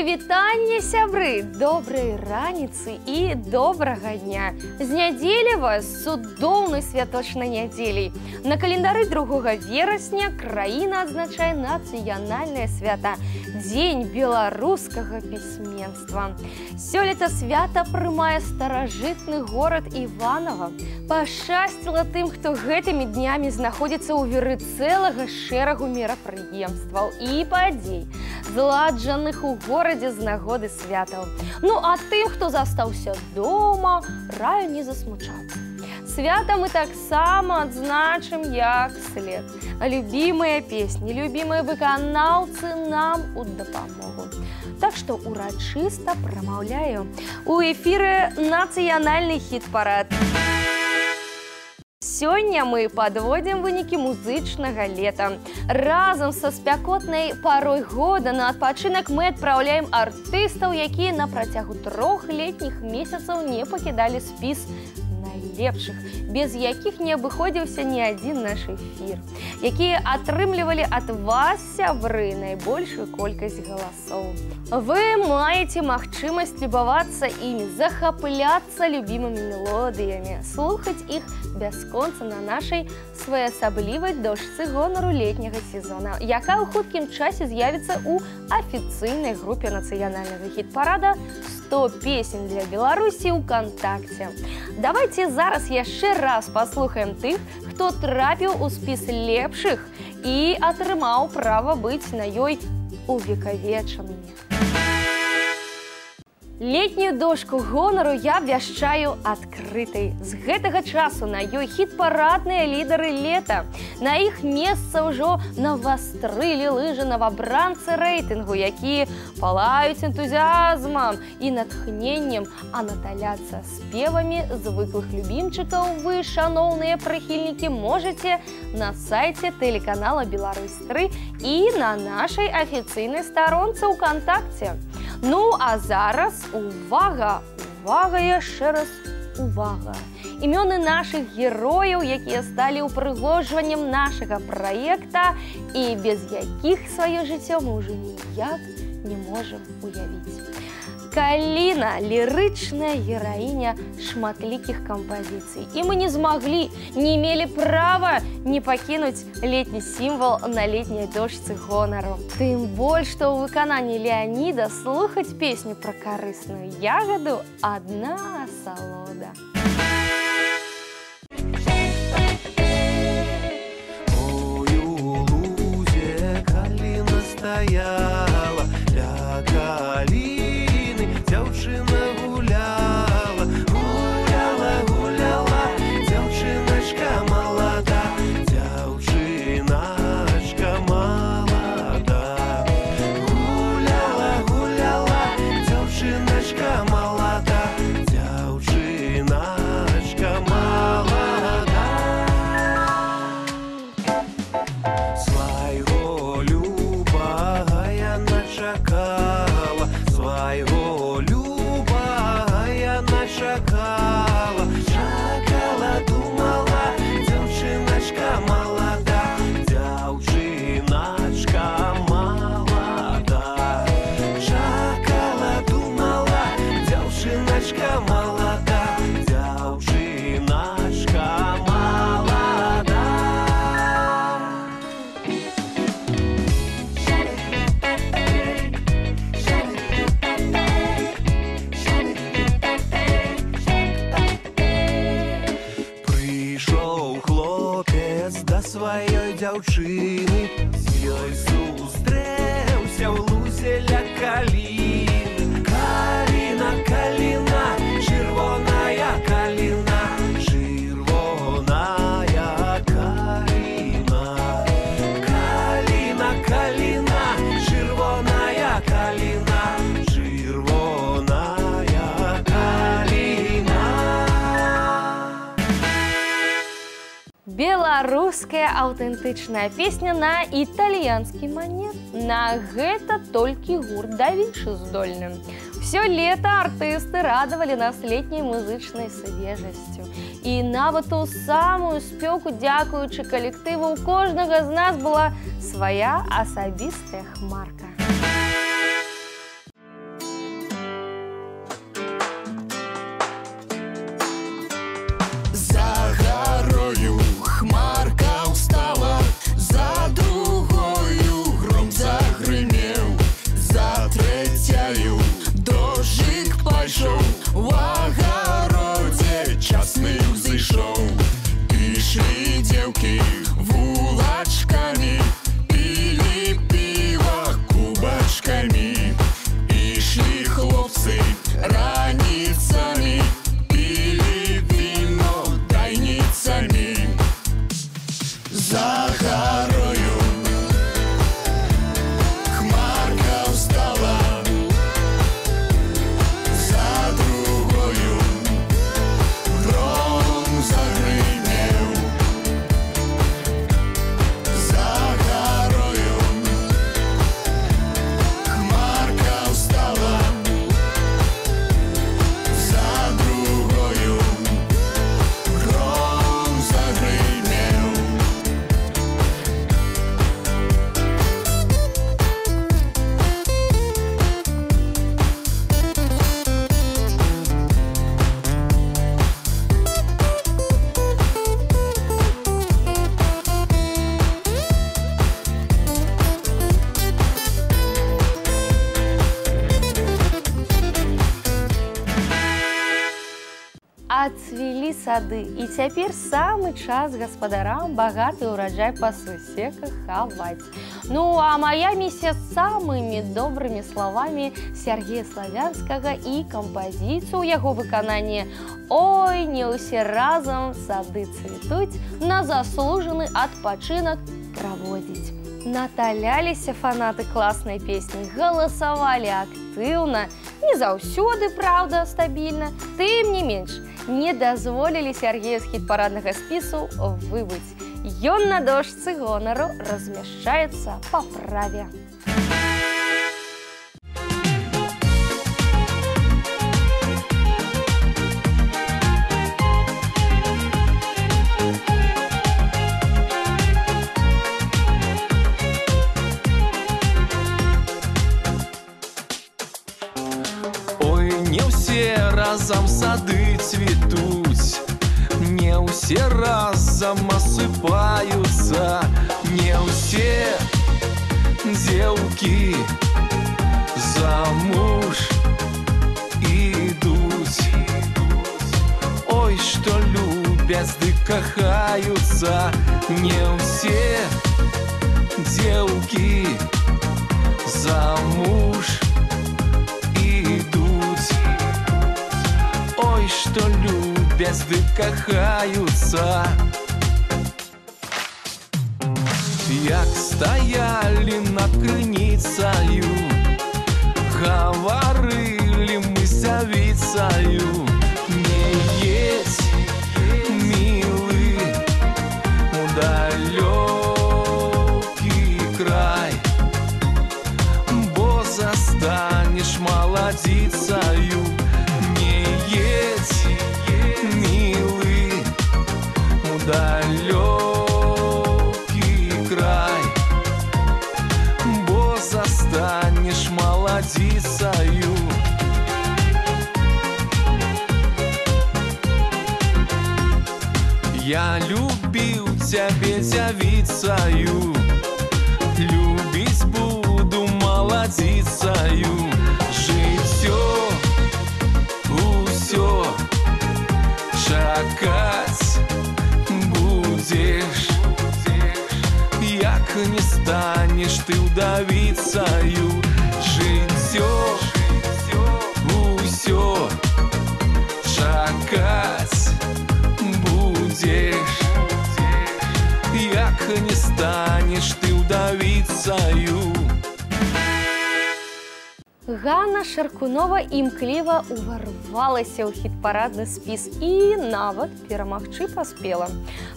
Прывітанне, сябры, добрай раніцы і добрага дня. З нядзелі вас, цудоўнай святочнай нядзеляй. На календары 2 верасня краіна адзначае нацыянальнае свята – Дзень беларускага пісьменства. Сёлета свята прымае старажытны горад Іванова. Пашчасціла тым, хто гэтымі днямі знаходзіцца ў віры цэлага шэрагу мерапрыемстваў і падзей, зладжаных у горадзе з нагоды святаў. Ну а тым, хто застаўся дома, раю не засмучацца. Свята мы таксама адзначым як след. Любімыя песні, любімыя выканаўцы нам у дапамогу. Так што урачыста прамаўляю. У эфіры нацыянальны хіт-парад. Сёння мы падводзім вынікі музычнага лета. Разам са спякотнай парой года на адпачынак мы адпраўляем артыстаў, якія на працягу 3 летніх месяцаў не пакідалі спіс найлепшых, без якіх не абыходзіўся ні адзін наш эфір, якія атрымлівалі ад вас, сябры, найбольшую колькасць галасоў. Вы маеце магчымасць любавацца імі, захапляцца любімымі мелодыямі, слухаць іх бясконца на нашай своеасаблівай дошцы гонару летняга сезона, якая ў хуткім часе з'явіцца ў афіцыйнай групе нацыянальнага хіт-парада «100 песень для Беларусі» ВКонтакце. Давайте зараз яшчэ раз паслухаем тых, хто трапіў у спіс лепшых і атрымаў права быць на ёй увекавечанымі. Летнюю дошку гонару я абвяшчаю адкрытай. З гэтага часу на ёй хіт-парадныя лідары лета. На іх месца ўжо навастрылі лыжы новабранцы рэйтынгу, якія палаюць энтузіазмам і натхненнем, а наталяцца спевамі звыклых любімчыкаў вы, шаноўныя прыхільнікі, можаце на сайце тэлеканала «Беларусь-3» і на нашай афіцыйнай старонцы ВКонтакце. Ну, а зараз увага, увага, яшчэ раз увага. Імёны нашых герояў, якія сталі ўпрыгожваннем нашага праекта і без якіх сваё жыццё мы ўжо ніяк не можам уявіць. Каліна – лірычная гераіня шматлікіх кампазіцый. І мы не змаглі, не мелі права не пакінуць летні сімвал на летняй дошцы гонару. Тым больш, што ў выкананні Леаніда слухаць песню пра карысную ягаду адна асалода. Ой, у лузе каліна стаяла, ля каліны дзяўчына гуляла, гуляла, гуляла, дзяўчыначка малада, дзяўчыначка малада. Гуляла, гуляла, дзяўчыначка малада, дзяўчыначка малада. Свайго любага яна чакала, свайго любага яна чакала, чакала, думала, дзяўчыначка малада, дзяўчыначка малада. Чакала, думала, дзяўчыначка малада, дзяўчыначка малада. Прыйшоў хлопец да сваёй дзяўчыны, з ёй сустрэўся ў лузе ля каліны. Каліна, каліна, чырвоная каліна, чырвоная каліна. Каліна, каліна, чырвоная каліна, чырвоная каліна. Беларуская аўтэнтычная песня на італьянскі манер. На гэта толькі гурт Да Вінчы здольны. Всё лета артысты радавалі нас летняй музычнай свежасцю. І нават у самую спёку, дзякуючы калектыву, у кожнага з нас была свая асабістая хмарка. ацвілі сады, і цяпер самы час гаспадарам багаты ўраджай па сусеках хаваць. Ну, а моя миссия с самыми добрыми словами Сергея Славянскага і кампазіцыю яго выканання «Ой, не ўсе разам сады цвітуць, на заслужаны адпачынак праводзіць». Наталяліся фанаты класнай песні, галасавалі актыўна, не заўсёды, правда, стабільна. Тым не менш, не дазволілі Сергею з хіт-параднага спісу выбыць. Ён на дошцы гонару размяшчаецца па праве. Разом сады цветуць, не ўсе разом осыпаются, не ўсе дзеўкі замуж ідуць. Ой, што любяць ды кахаюцца, не ўсе дзеўкі замуж ідуць. Ой, што любяць ды кахаюцца. Як стаялі над крыніцаю, гаварылі мы з дзявіцаю, не едзь, мілы, у далёкі край, бо застанеш маладзіцаю. Едь, милый, у далёкий край, бо застанешь молодицею. Я любил тебя девицею, любить буду молодицею. Житё усё чакаць будзеш, як не станеш ты ўдавіцаю. Жыццё усё чакаць будзеш, як не станеш ты ўдавіцаю. Ганна Шаркунова імкліва уварвалася ў хіт-парадны спіс і нават перамагчы паспела.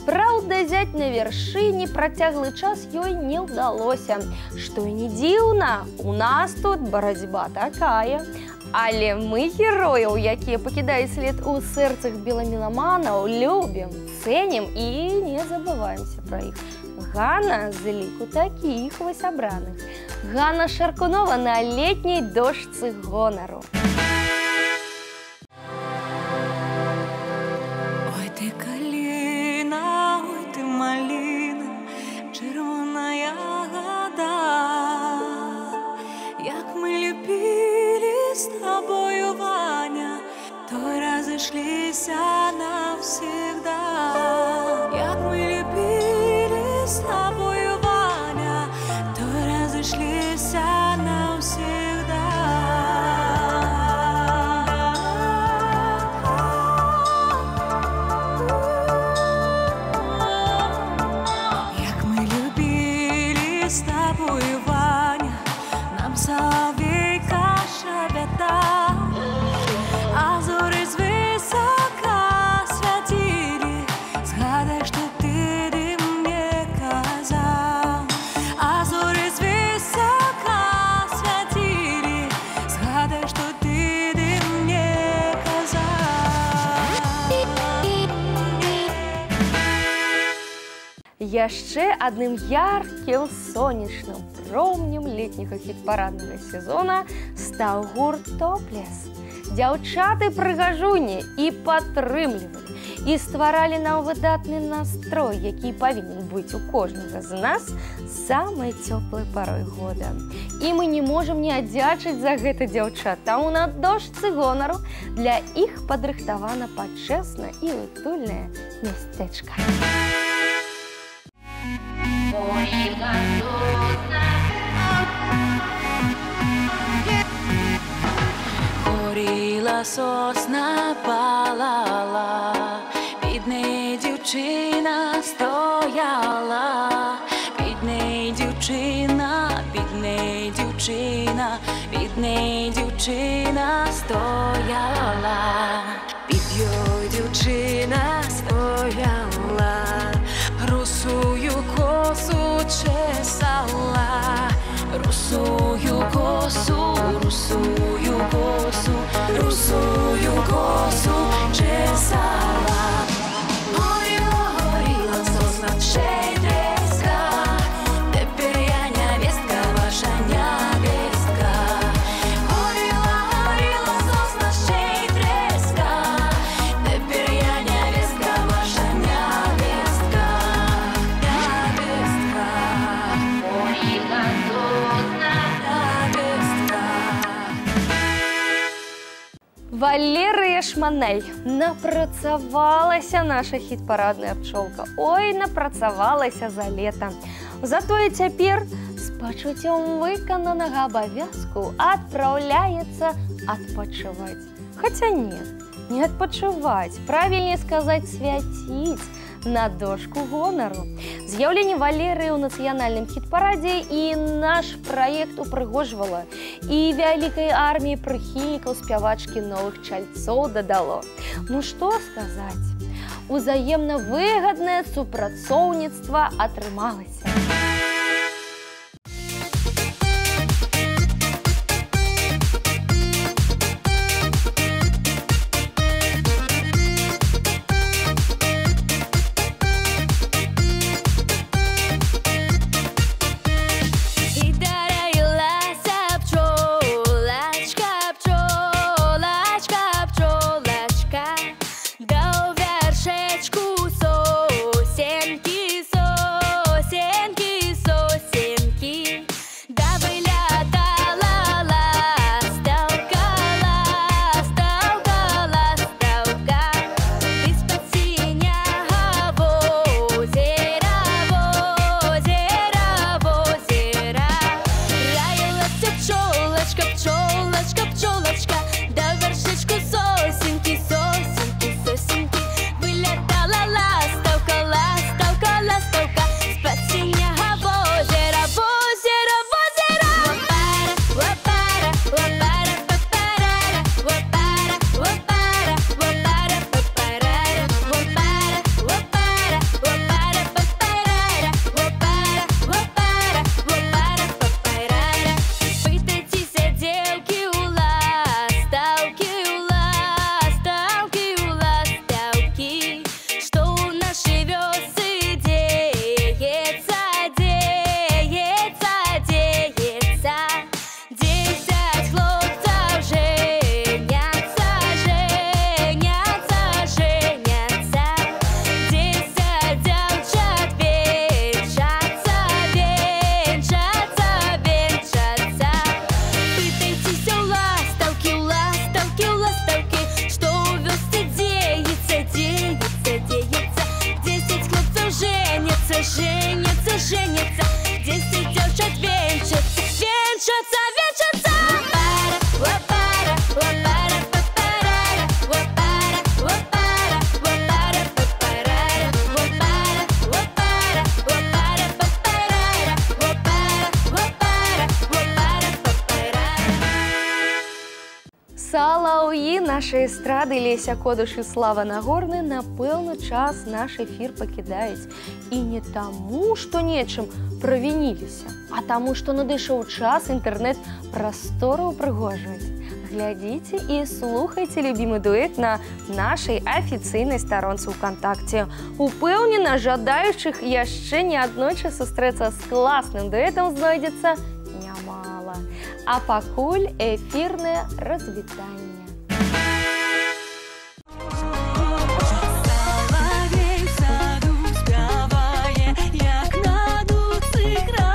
Праўда, зяць на вяршыні працяглы час ёй не ўдалося. Што і не дзіўна, у нас тут барацьба такая. Але мы герояў, якія пакідаюць след у сэрцах беламеламанаў, любім, цэнім і не забываемся пра іх. Ганна з ліку такіх вось абраных. Ганна Шаркунова на летняй дошцы гонару. Ой, ты каліна, ой, ты маліна, чырвоная гада. Як мы любілі з тобою, Ваня, то разышліся навсегда. Як мы любілі з тобою, Ваня, то разышліся навсегда. Як мы любілі з тобою, Ваня, нам соловейка шепетал, а зоры звысока святили. Згадай, што ты мне казаў, а зоры звысока святили. Згадай, што ты мне казаў. Яшчэ адным яркім сонечным промнем летняга хіт-параднага сезона стаў гурт «Топлес». Дзяўчаты прыгажуні і падтрымлівалі, і стваралі нам выдатны настрой, які павінен быць у кожнага з нас самай цёплай парой года. І мы не можам не адзячыць за гэта дзяўчат, таму на дошцы гонару для іх падрыхтавана пачэсна і утульнае мястэчка. Горіла сосна, палала, під нею дівчина стояла, під нею дівчина, під нею дівчина, під нею дівчина стояла, під йою дівчина стояла, русую косу чесала, русую косу, русую косу, русую косу чесала. Горіла, горіла сосна, щедреска, тепер я невестка, ваша невестка. Горіла, горіла сосна, щедреска, тепер я невестка, ваша невестка, невестка. Горіла сосна, невестка. Валерыя Шманель. Напрацавалася наша хіт-парадная пчолка. Ой, напрацавалася за лета. Затое цяпер з пачуццём выкананага абавязку адпраўляецца адпачываць. Хаця не адпачываць, правільней сказаць, свяціць на дошку гонару. З'яўленне Валерыі ў нацыянальным хіт-парадзе і наш праект упрыгожвала, і вялікай арміі прыхільнікаў спявачкі новых чальцоў дадало. Ну што сказаць? Узаемна выгаднае супрацоўніцтва атрымалася. Салаўі нашай эстрады Леся Кодыш і Слава Нагорны на пэўны час наш эфір пакідаюць. І не таму, што нечым правініліся, а таму, што надышоў час інтэрнэт-прастору ўпрыгожваць. Глядзіце і слухайце любімы дуэт на нашай афіцыйнай старонцы ВКонтакце. Упэўнена, жадаючых яшчэ не аднойчы сустрэцца з класным дуэтам знойдзецца нямала. А пакуль эфірнае развітанне. Соловей в саду спявае, як на дуцы грае.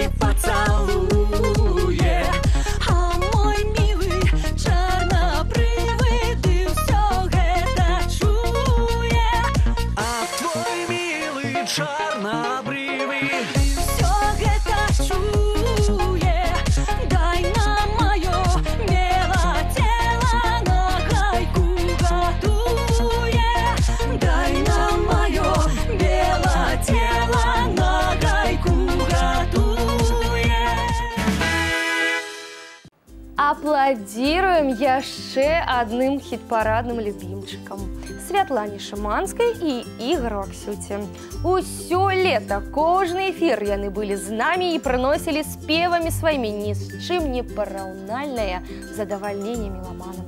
и поцелуе. А мой милый чорнобривий, ты всё гэта чуе. А твой милый чорнобривый Всё гэта чуе. Дай нам моё мило тело на гайку готуе. Дай нам моё мило тело на гайку готуе. Аплодируем яшчэ адным хіт-парадным любімчыкам Святлане Шыманскай і Ігору Аксюце. Усё лета, кожны эфір яны былі з намі і прыносілі спевамі сваімі ні з чым не параўнальнае задавальненне меламанам.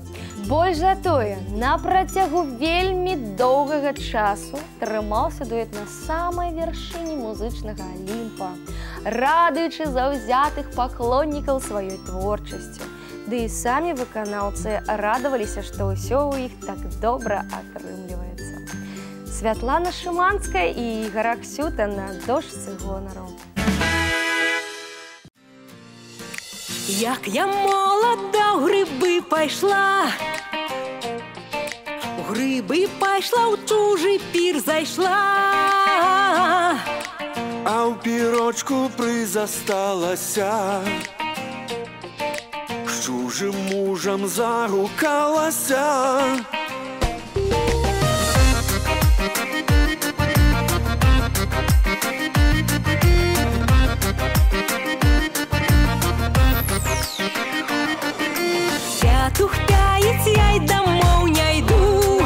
Больш за тое, на працягу вельмі доўгага часу трымаўся дуэт на самай вяршыні музычнага алімпа, радуючы заўзятых паклоннікаў сваёй творчасцю. Ды і самі выканаўцы радаваліся, што ўсё ў іх так добра атрымліваецца. Святлана Шыманская і Ігор Аксюта на дошцы гонару. Як я молода ў грибы пайшла, у грибы пайшла, у чужы пір зайшла. а ў пірочку прызасталася, з чужым мужам загукалася. Пятух пяец, я й домов не йду.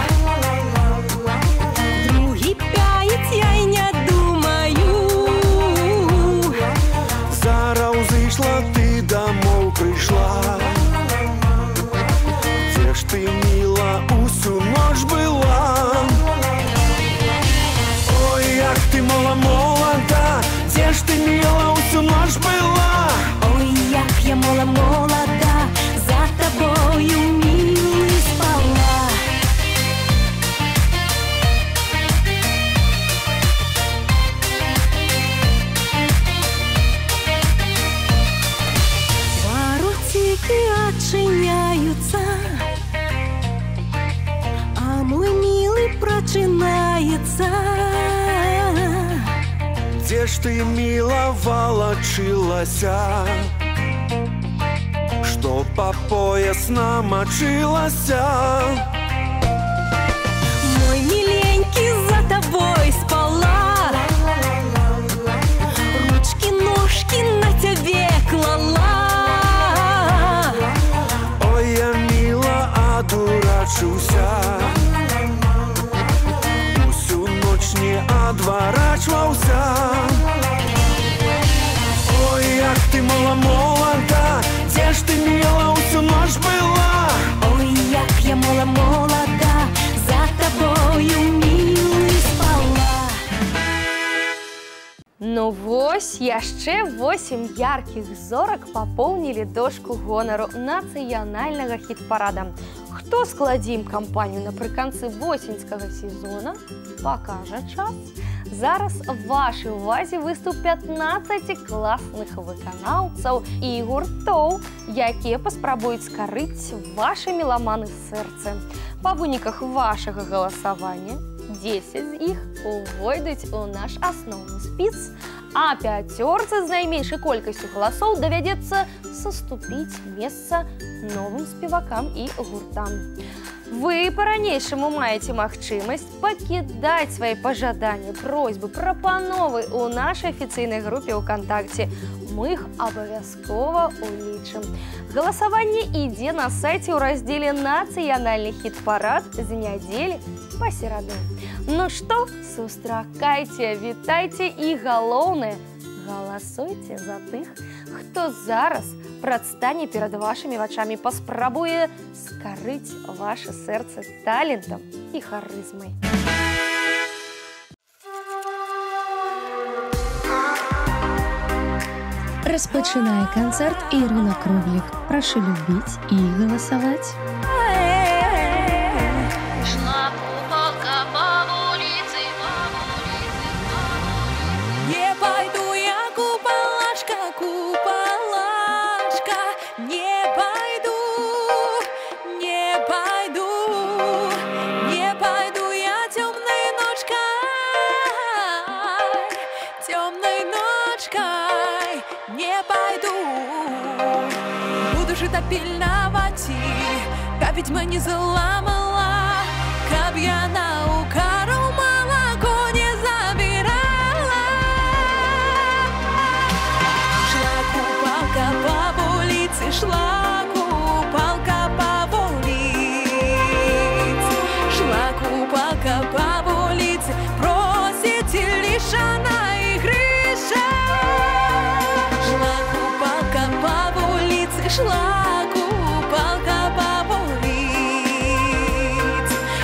Другі пяец, я й не думаю. Зараз зайшла, ты домов прийшла. Дзе ж ты, мила, усю ноч была? Ой, як ты мала молода, дзе ж ты, мила, усю ноч была? Ой, як я молода, за тобою, милый, спала. Воротики отчиняются, а мой милый прочинается. Дзе ж ты, мила, волочилася, што по пояс намочилася? Мой миленький, за тобой спала, ручки, ножки на тебе клала. Ой, я, мила, одурачуся, усю ноч не одворачивался. Ой, як ты мала молода, дзе ж ты, мила, усю ноч была? Ой, як я молода, за тобою, милый, спала. Ну вось, яшчэ 8 яркіх зорак папоўнілі дошку гонару нацыянальнага хіт-парада. Хто складзе ім кампанію напрыканцы восеньскага сезона, пакажа час. Зараз вашай увазе выступ 15 класных выканаўцаў і гуртоў, якія паспрабуюць скарыць вашы меламаны сэрцы. Па выніках вашага галасавання 10 з іх увойдуць у наш асноўны спіс, а 5 з найменшай колькасцю галасоў давядзецца саступіць месца новым спевакам і гуртам. Вы па-ранейшаму маеце магчымасць пакідаць свае пажаданні, просьбы, прапановы ў нашай афіцыйнай групе ВКонтакце. Мы іх абавязкова улічым. Галасаванне ідзе на сайце ў раздзеле «Нацыянальны хіт-парад» з нядзелі па сераду. Ну што, сустракайце, вітайце і галоўнае, галасуйце за тых, хто зараз прадстане перад вашымі вачамі, паспрабуе скарыць ваше сэрца талентам і харызмай. Распачынае канцэрт Ірына Круглік. Прашу любіць і галасаваць. Не пойду я купалашка, речкой не пойду. Буду жить пильновать, капить мне заламала, каб я на укару молоко не забирала. Шла купалка по улице, шла купалка по улице, шла купалка по улице, просит лишь она и греша. Шла купалка по улице, шла купалка по улице,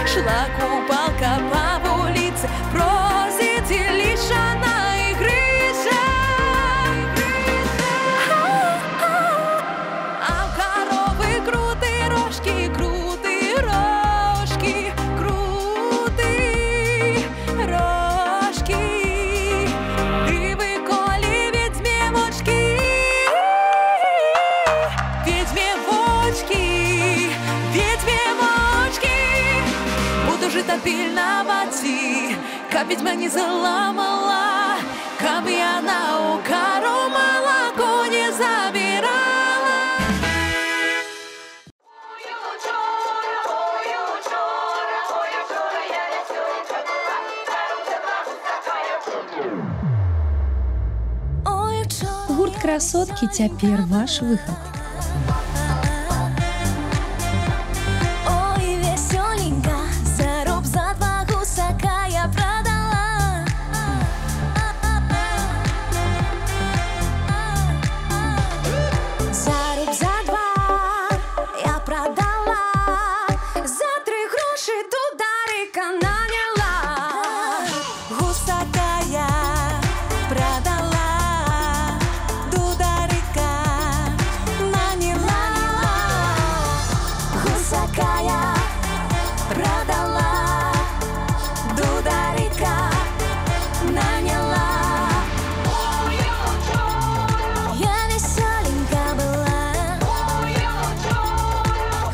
шла купалка по улице, просит лишь она и греша. А коровы крутые рожки, крутые рожки, крутые рожки. Ты выколи ведьмевочки, ведьмевочки, ведьмевочки. Буду жить пильновать, каб ведьма не заламала, каб я на укару молоко не забирала. Гурт красоткі цяпер ваш выхад. Ой, веселенько, за руб за два гусака я продала. За руб за два я продала, за 3 гроши дударика наняла. Гусака я продала, дударика наняла. Гусака я продала, дударика наняла. Я веселенька была,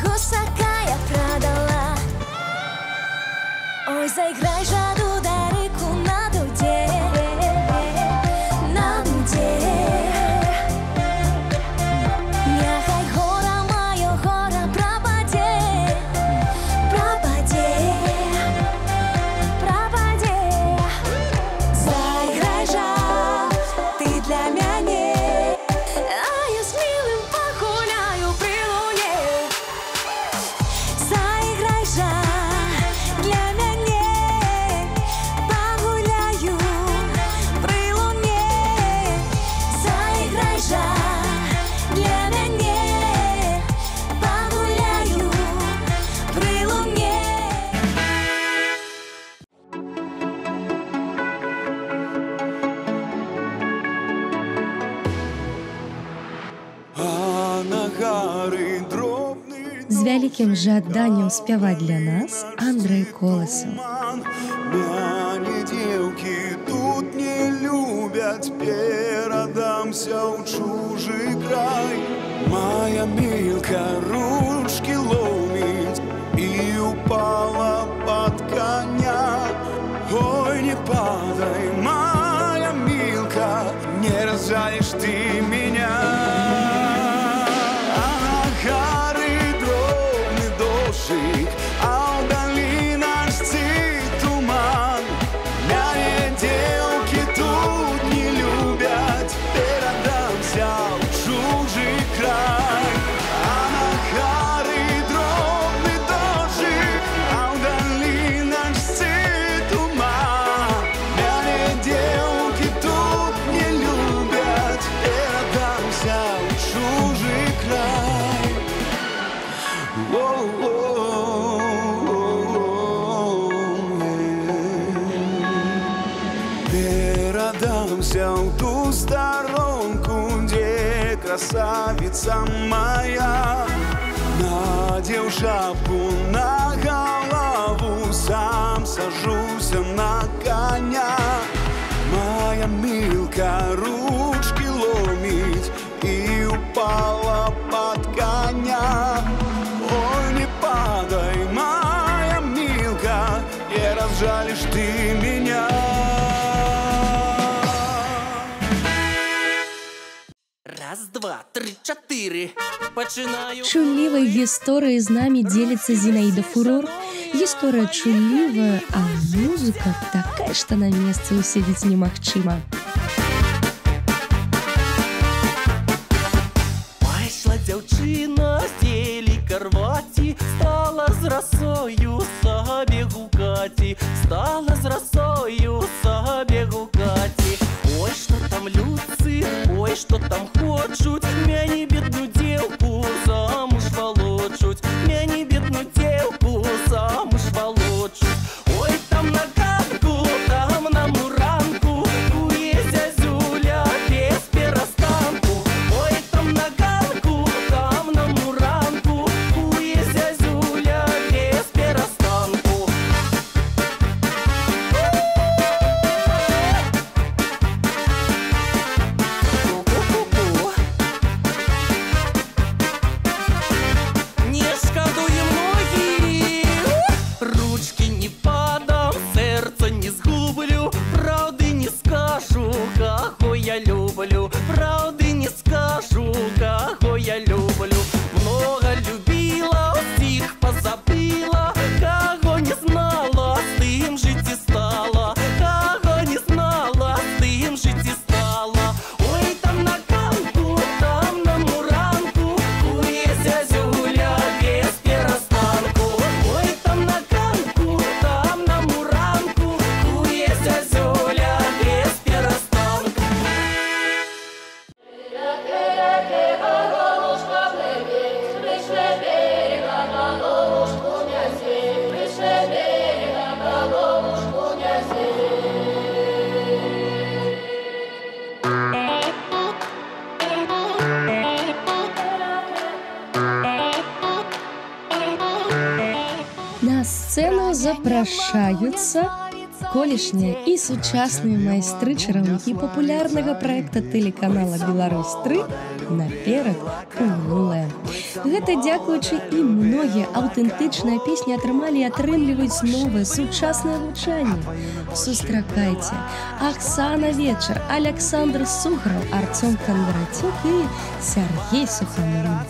гусака я продала. Ой, заиграй же дударику на дуде, на дуде. Нехай гора моё, гора пропаде, пропаде, пропаде. Заиграй же ты для меня, а я с милым погуляю при луне. Заиграй же для меня, погуляю при луне. Заиграй же для меня, погуляю при луне. А на гары дробный З вялікім жаданнем спяваць для нас Андрэй Коласаў. мяне девки тут не любят, перадамся ў чужы край. Моя милка ручки ломить и упала под коня. Ой, не падай, моя милка, не разжалишь ты меня. А на горы дробный дождик, а вдали наш туман. Мяне девки тут не любят, перадамся в чужий край. А на горы дробный дождик, а вдали наш туман. Мяне девки тут не любят, перадамся в чужий край. Перадамся в ту сторонку, где красавица моя. Надел шапку на голову, сам сажусь на коня. Моя милка ручки ломить и упала под коня. Ой, не падай, моя милка, не разжалишь ты меня. Раз, два, три, чотири. Починаю. Чуллівай гісторыяй з намі дзеліцца Зінаіда Фурор. Гісторыя чуллівая, а музыка такая, што на месцы ўседзець немагчыма. Пайшла дзяўчына з дзелі-карваці, стала з расою сабе гукаці, стала з расою сабе гукаці. Ой, што там людцы, ой, што там хочуць, мяне бедную дзеўку замуж валочуць, мяне бедную дзеўку замуж валочуць. Ой, там на ганку, там на муранку, куе зязюля без перастанку. Ой, там на ганку, там на муранку, куе зязюля без перастанку. Не шкадуем ноги, ручки не падам, сердце не сгублю, правды не скажу, кого я люблю, правды не скажу, кого я люблю. Много любила, всех позабыла, кого не знала, с тем жить и стала, кого не знала, с тем жить и стала. Ой, там на ганку, там на муранку, куе зязюля без перастанку. Ой, там на ганку, там на муранку, куе зязюля без перастанку. На сцэну запрашаюцца колішнія і сучасныя майстры чараўнікі папулярнага праекта тэлеканала «Беларусь-3» наперад у мінулае. Гэта дзякуючы і многія аўтэнтычныя песні атрымалі і атрымліваюць новае сучаснае гучанне. Сустракайце Аксана Вечар, Александр Сухараў, Артём Кондратюк і Сергей Сухомлин.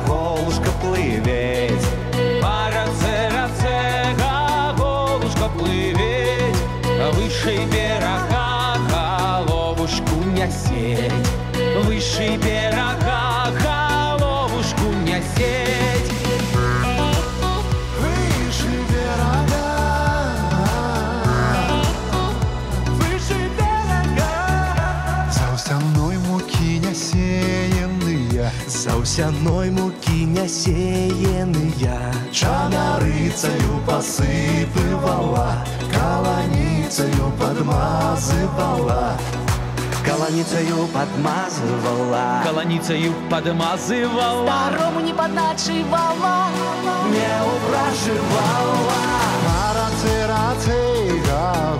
Голушка плыветь, по раце, голушка плыветь, выше берега головушку нясеть, выше берега головушку нясеть. Выше берега, выше берега, заўсяной мукі нясеяныя, Заўсяной мукі нясеяныя, чанарыцаю пасыпывала, каланіцаю падмазывала, каланіцаю падмазывала, каланіцаю падмазывала, Старому не подначивала, не упражывала. раце,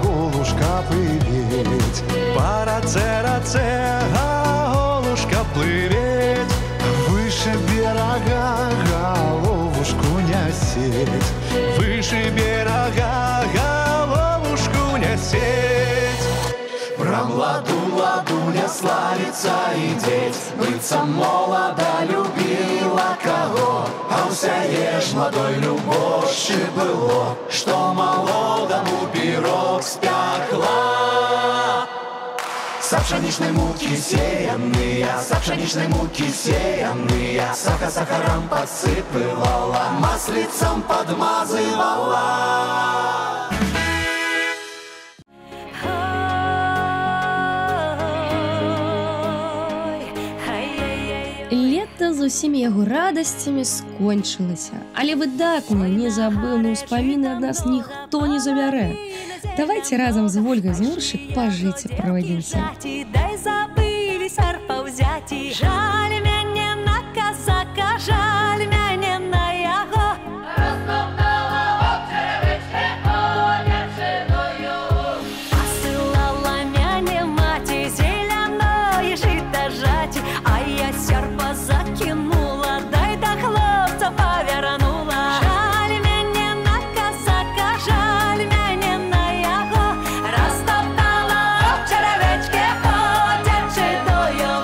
голушка плыветь, по раце, голушка плыветь, выше берега головушку нясеть, выше берега головушку нясеть. Про младу ладуня славіцца ідзець, быццам молода любіла каго, а ўсяе ж младой любошчы было, што малодаму пірог спякла. Са пшанічнай мукі сеяныя, са пшанічнай мукі сеяныя, сахарам падсыпывала, масліцам падмазывала. Лета з усімі яго радасцямі скончылася, але выдатна незабыўныя ўспаміны ад нас ніхто не забярэ. Давайте разам з Вольгай Змуршык па жыце пройдземся. дай забыли серпа взяти. Жаль мяне на казака, жаль мяне на яго. Посылала мяне маці зеляное жыта жаць, а я серпа закинула, дай да хлопца повернула. Жаль мяне на казака, жаль мяне на яго. Растоптала в черевичке, ходячи до його.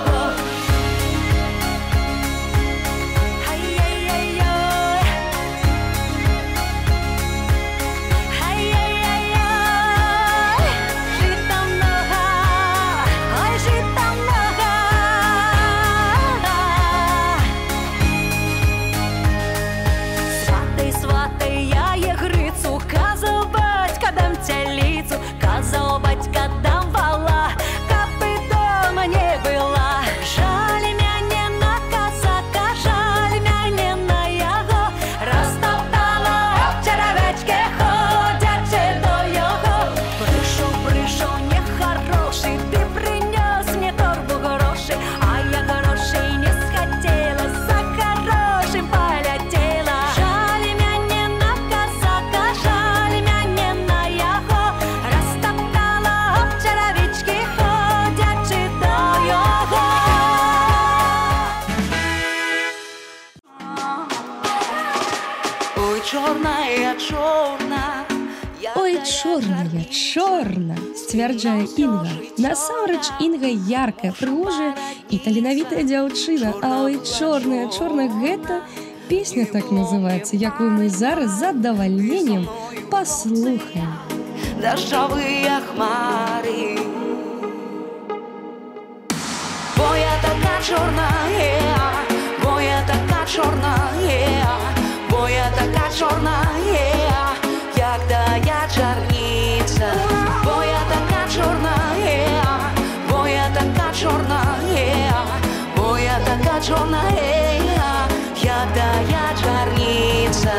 чорна. Ой, чорная, чорна, сцвярджае Інга. Насамрэч Інга яркая, прыгожая і таленавітая дзяўчына. А ой, чорная, чорна, гэта песня так называецца, якую мы зараз з задавальненнем паслухаем. Дождовые хмари, бо я така чорна, бо я така чорна, бо я така чорна, як тая чарниця. Бо я така чорна, бо я така чорна, бо я така чорна, як тая чарниця.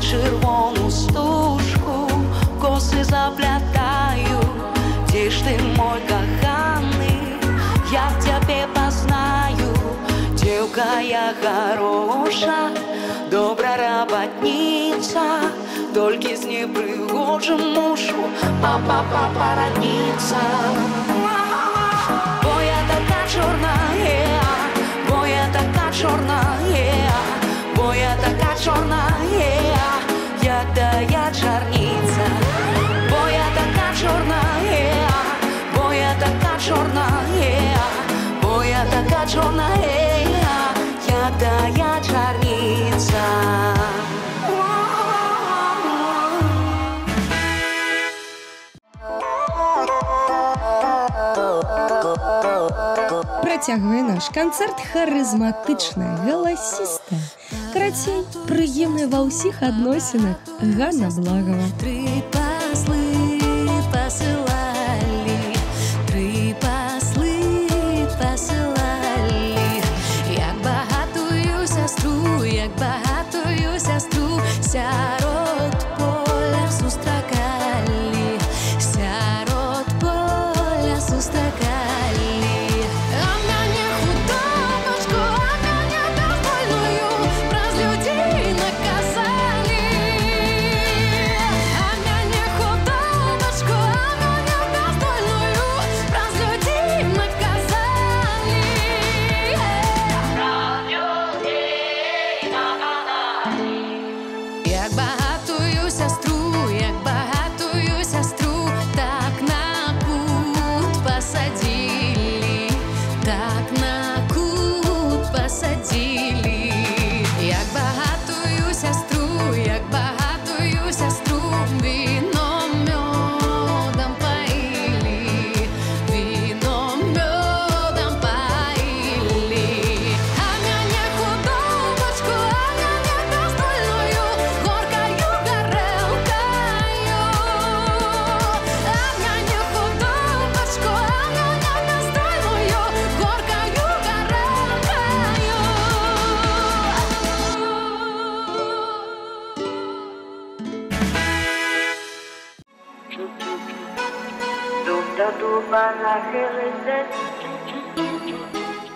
Червону стужку коси заплетаю. Где ж ты, мой коханый, я в тебе познаю. Девка я хороша, добра работница, только с непригожим мужу папа породнится. Бо я така чорна, бо я така чорна, бо я така чорна, як тая чарниця. Бо я така чорна, бо я така чорна, бо я така чорна, як тая чарниця. Працягвае наш канцэрт харызматычная, галасістая, карацей, прыемная ва ўсіх адносінах Ганна Благова. Три послы посылали, три послы посылали, як багатую сестру сярод поля сустракали, сярод поля сустракали.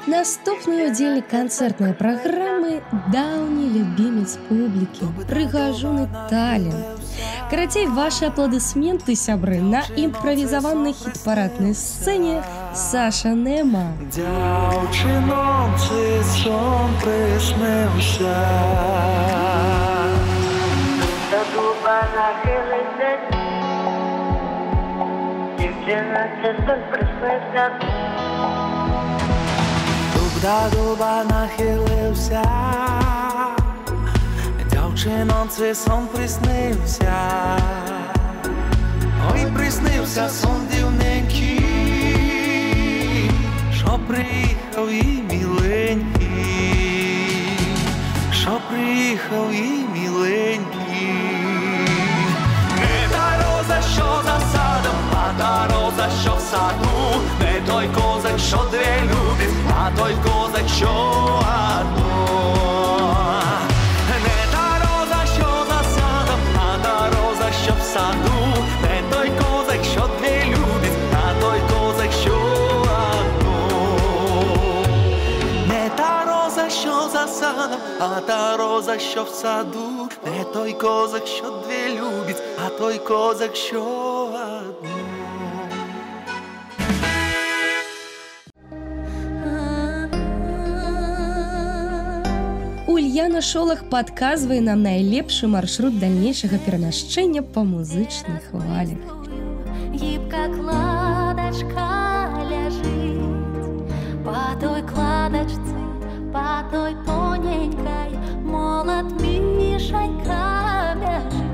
Наступны удзельнік канцэртнай праграмы даўні любімец публікі, прыгажуны талент. Карацей, ваши апладысменты, сябры, на імправізаванай хіт-параднай сцэне Саша Нема. Дзяўчыноцы сон прыснуўся. Да дуба нахіліся, дзяўчыноцы сон прыснуўся. Да дуба нахилився, дівчинонці сон приснився. Ой, приснився сон дивненький, що приїхав і миленький, що приїхав і миленький. Не та роза, що за садом, а та роза, що в саду, не той козак, що дві любить, а той козак, що одну. Не та роза, що за садом, а та роза, що в саду, не той козак, що дві любить, а той козак, що одну. Не та роза, що за садом, а та роза, що в саду, не той козак, що дві любить, а той козак, що одну. Яна Шолах падказвае нам найлепшы маршрут дальнейшага перамяшчэння па музычных хвалях. Гибка кладочка лежит по той кладочце, по той тоненькой, молод Мишенька бежит.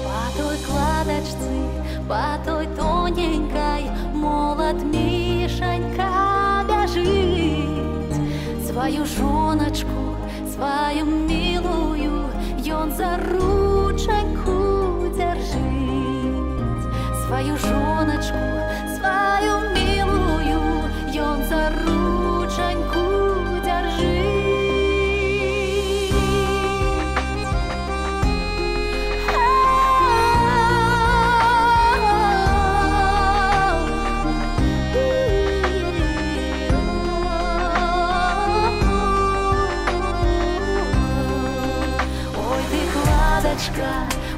По той кладочце, по той тоненькой, молод Мишенька бежит. Свою жоночку, свою милую, ён за рученьку держит. Свою жоночку, свою милую, ён за рученьку держит.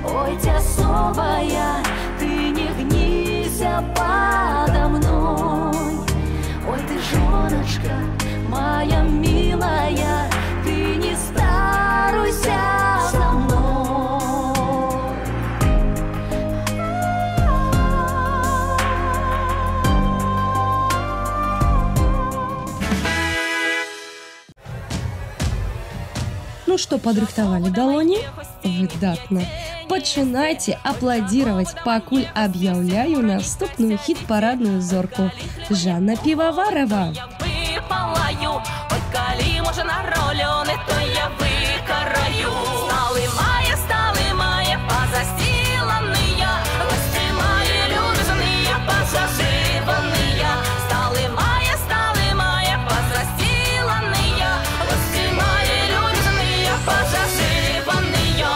Ой, тясовая, ты не гнися подо мной. Ой, ты жоночка моя милая, ты не старуйся за мной. Ну что, подрыхтовали далоні? Выдатна. Пачынайце апладзіраваць, пакуль аб'яўляю наступную хіт-парадную зорку. Жанна Піваварова. Выпалаю, ой, калі можа на ролю, не то я выкараю. Сталы мае, позастиланыя, гости мои любезные, позаживаныя. Сталы мае, позастиланыя, гости мои любезные, позаживаныя.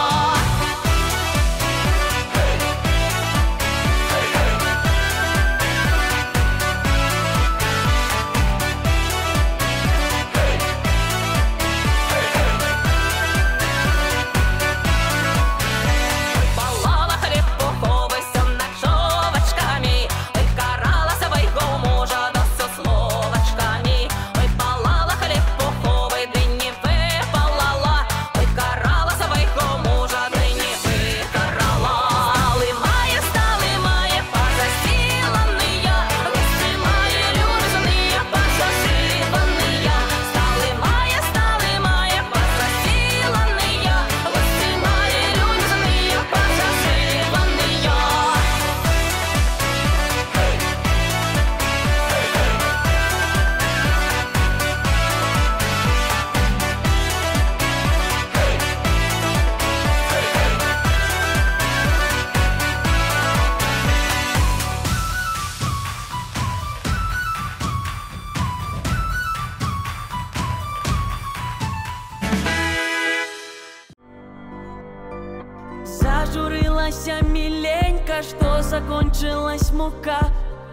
Зажурилася миленька, что закончилась мука,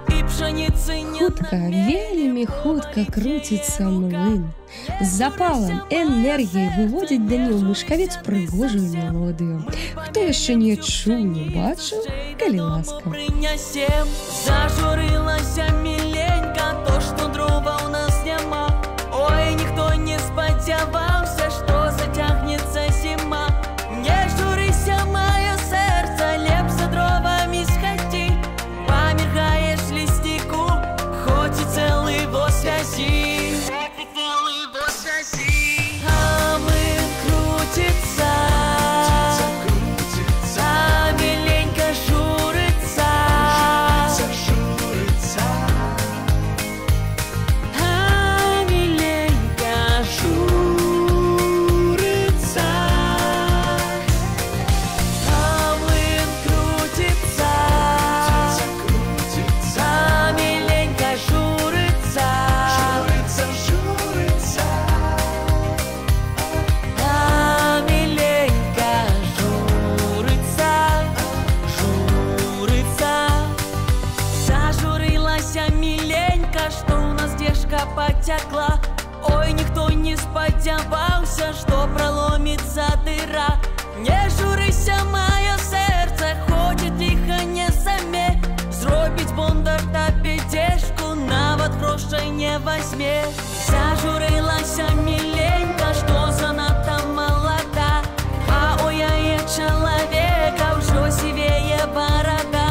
и пшеницы не Хутка, вельмі хутка крутится млын. З запалом, энергией выводить да не ў мышкавец прыгожую мелодыю. Хто яшчэ не чуў, не бачыў, калі ласка. Принесем. Зажурилася миленька, то, что дрова у нас нема. Ой, никто не сподявался, что затягнется зима. Не журися, мое сердце, леп за дровами сходи. Помергаешь леснику, хоть и целый во связи. А мы крутится, а миленько журится, а миленько журится. А мы крутится, а миленько журится. А миленька журится, журится. Зажурилась миленька, что у нас дежка потекла. Ой, никто не сподявался, что проломится дыра. Не журися, мое сердце, ходит лихо, не заметно. не возьмешь. Зажурилася миленька, что занадто молода, а у яе человека ўжо сівее борода.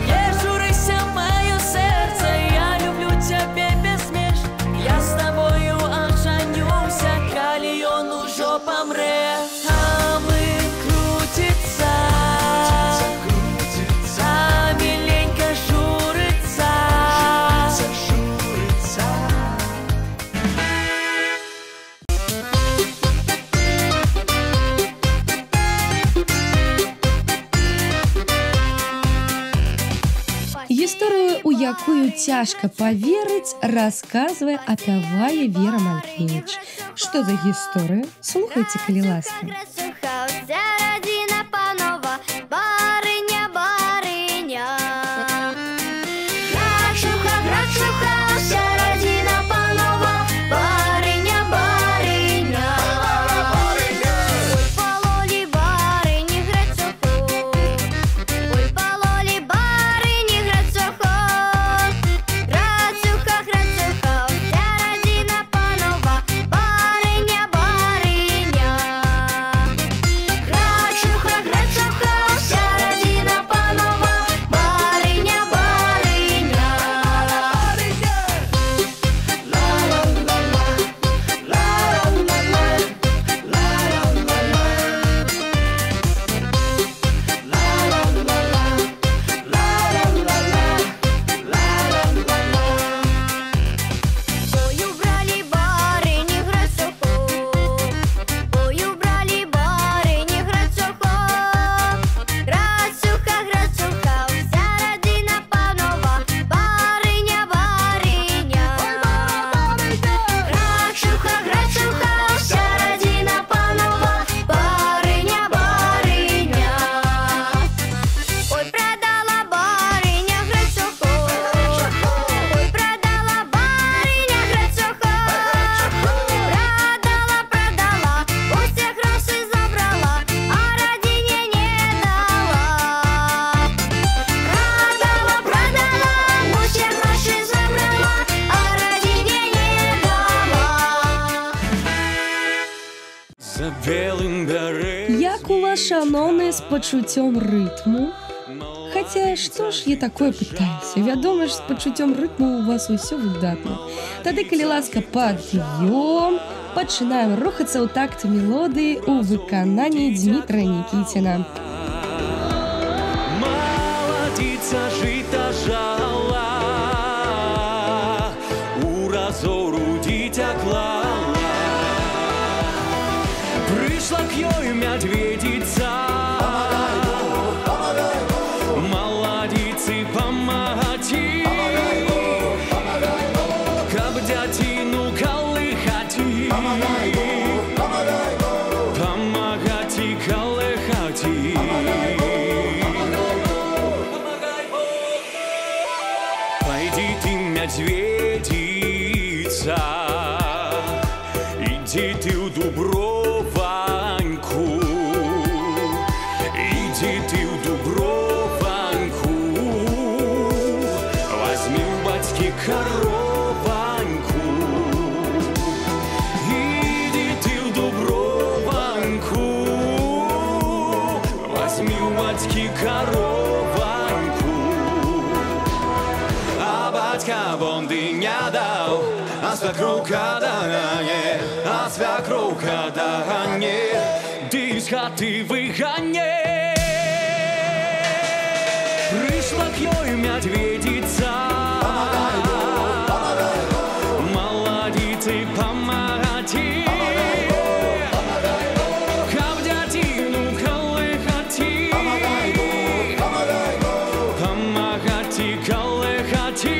Не журыся, маё сердце, я люблю тебя без меж. Я с тобою оженюся, калі ён ужо помре. А мы крутится, а миленька журится. Гісторыю, у якую цяжка паверыць, расказвае, апявае Вера Малькевіч. Што за гісторыя? Слухайце, калі ласка. Вся родина панова, барыня, барыня. Грачуха, грачуха, вся родина панова, барыня, барыня. Ой, пололи барыни грацуху, ой, пололи барыни грацуху. Грацуха, грацуха, вся родина панова, барыня, барыня. Грачуха, грачуха, вся родина панова, барыня, барыня. Ой, убрали барыни грацуху, ой, убрали барыни грацуху. Грацуха, грацуха, вся родина панова, барыня, барыня. Грачуха, грачуха, вся родина панова, барыня, барыня. Ой, продала барыня грацуху, ой, продала барыня грацуху. Продала, продала, усе гроші забрала, а родине не дала. Продала, продала, усе гроші забрала, а родине не дала. За белым берег. Як у вас, шановныя, з пачуццём рытму? Хаця, што ж я такое пытаюся? Вядома ж, з пачуццём рытму у вас усё выдатна. Тады, калі ласка, пад'ём, пачынаем рухацца ў такт мелодыі ў выкананні Дмітра Нікіціна. Молодица жита жала, у разору дитя клала. Пришла к ёй медведица, молодицы помогати, каб дятину колыхати, помогати колыхати. Пойди ты, медведица, иди ты в Дуброваньку, иди ты в Дуброваньку, возьми у батьки корованьку. Иди ты в Дуброваньку, возьми у батьки корованьку. А батька бонды не дал, а свекруха догоне, а свекруха догоне, ты из хаты выгоне. Пришла к ёй медведица, молодицы помогати, каб дятину колыхати, помогати колыхати.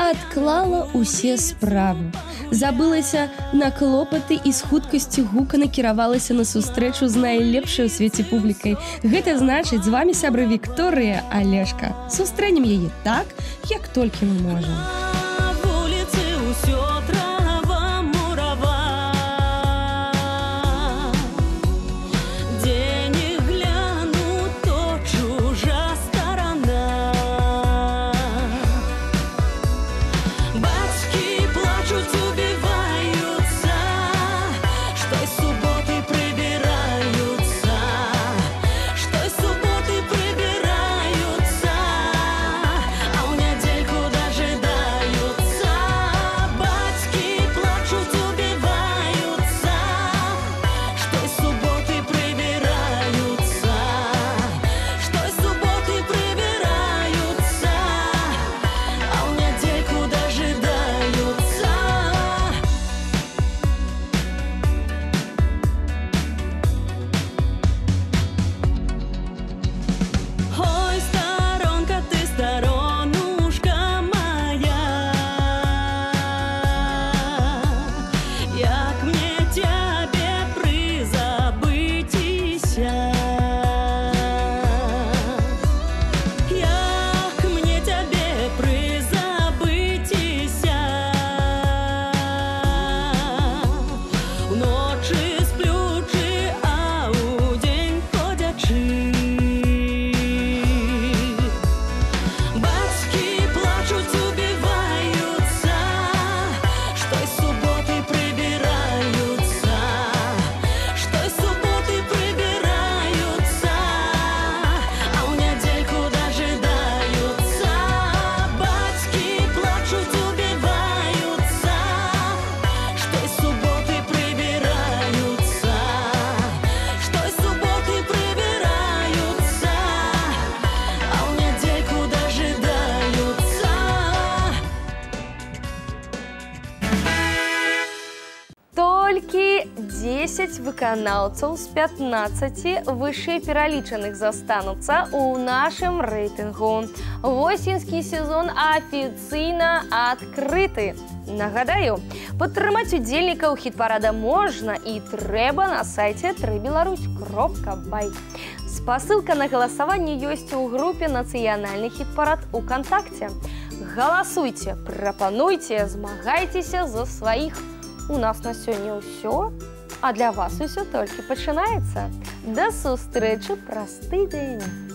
Адклала ўсе справы. Забылася на клопаты і з хуткасцю гука накіравалася на сустрэчу з найлепшай у свеце публікай. Гэта значыць, з вамі, сябры, Вікторыя Алешка. Сустрэнем яе так, як толькі мы можам. На вуліцы ўсё 10 выканаўцаў з 15 вышэй пералічаных застануцца ў нашым рэйтынгу. Восеньскі сезон афіцыйна адкрыты. Нагадаю, падтрымаць удзельнікаў хіт-парада можна і трэба на сайце www.беларусь.бай. Спасылка на галасаванне ёсць у групе «Нацыянальны хіт-парад» УКонтакце. Галасуйце, прапануйце, змагайцеся за сваіх. У нас на сёння ўсё, а для вас усё толькі пачынаецца. Да сустрэчы праз тыдзень!